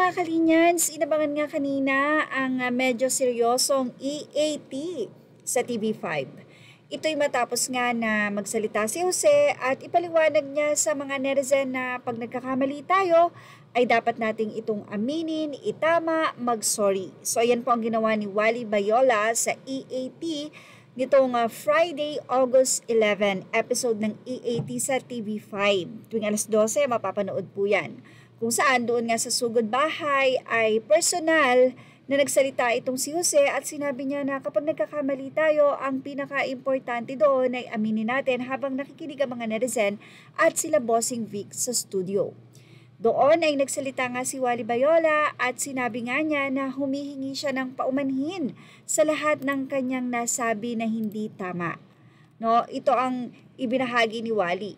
mga kalinyans, inabangan nga kanina ang medyo seryosong EAT sa TV5. Ito'y matapos nga na magsalita si Jose at ipaliwanag niya sa mga netizen na pag nagkakamali tayo, ay dapat nating itong aminin, itama, mag-sorry. So ayan po ang ginawa ni Wally Bayola sa EAT nitong Friday, August 11, episode ng EAT sa TV5. Tuwing alas 12, mapapanood po yan. Kung saan doon nga sa Sugod Bahay ay personal na nagsalita itong si Jose at sinabi niya na kapag nagkakamali tayo, ang pinaka-importante doon ay aminin natin habang nakikinig ang mga netizen at sila Bossing Vic sa studio. Doon ay nagsalita nga si Wally Bayola at sinabi nga niya na humihingi siya ng paumanhin sa lahat ng kanyang nasabi na hindi tama. No, ito ang ibinahagi ni Wally.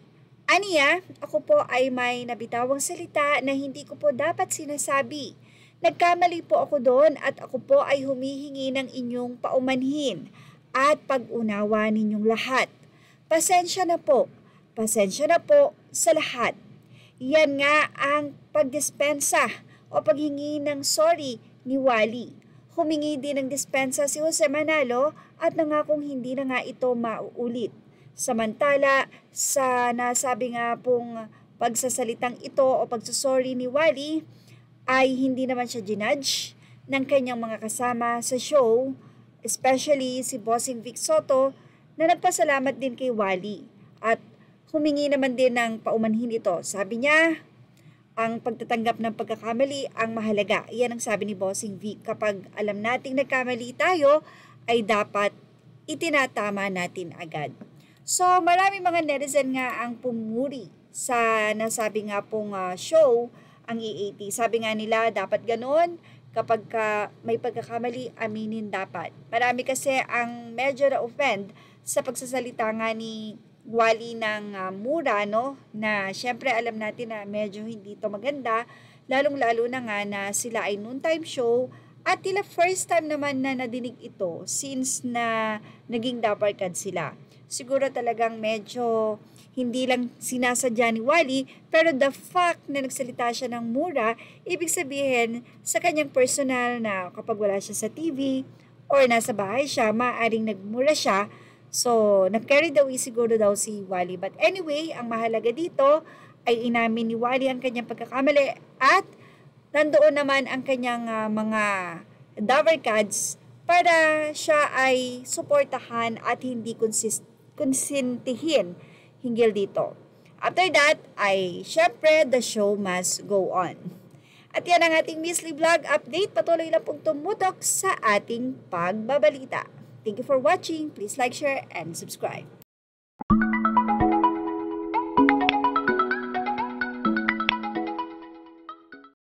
Aniya, ako po ay may nabitawang salita na hindi ko po dapat sinasabi. Nagkamali po ako doon at ako po ay humihingi ng inyong paumanhin at pag-unawa ninyong lahat. Pasensya na po sa lahat. Yan nga ang pagdispensa o paghingi ng sorry ni Wally. Humingi din ng dispensa si Jose Manalo at nangakong hindi na nga ito mauulit. Samantala, sa nasabi nga pong pagsasalitang ito o pagsasorry ni Wally, ay hindi naman siya ginudge ng kanyang mga kasama sa show, especially si Bossing Vic Soto na nagpasalamat din kay Wally at humingi naman din ng paumanhin ito. Sabi niya, ang pagtatanggap ng pagkakamali ang mahalaga. Iyan ang sabi ni Bossing Vic. Kapag alam nating nagkamali tayo, ay dapat itinatama natin agad. So, marami mga netizen nga ang pumuri sa nasabi nga pong show, ang EAT. Sabi nga nila, dapat ganon. Kapag may pagkakamali, aminin dapat. Marami kasi ang medyo na-offend sa pagsasalita nga ni Wally ng mura, no? Na syempre alam natin na medyo hindi ito maganda. Lalong-lalo na nga na sila ay noontime show. At tila first time naman na nadinig ito since na naging dabarkad sila. Siguro talagang medyo hindi lang sinasadya ni Wally, pero the fact na nagsalita siya ng mura, ibig sabihin sa kanyang personal na kapag wala siya sa TV or nasa bahay siya, maaaring nagmura siya. So, nag-carry the way siguro daw si Wally. But anyway, ang mahalaga dito ay inamin ni Wally ang kanyang pagkakamali at nandoon naman ang kanyang mga dabarkads para siya ay suportahan at hindi konsintihin hinggil dito. After that, ay syempre the show must go on. At yan ang ating Miss Vlog update. Patuloy lang pong tumutok sa ating pagbabalita. Thank you for watching. Please like, share, and subscribe.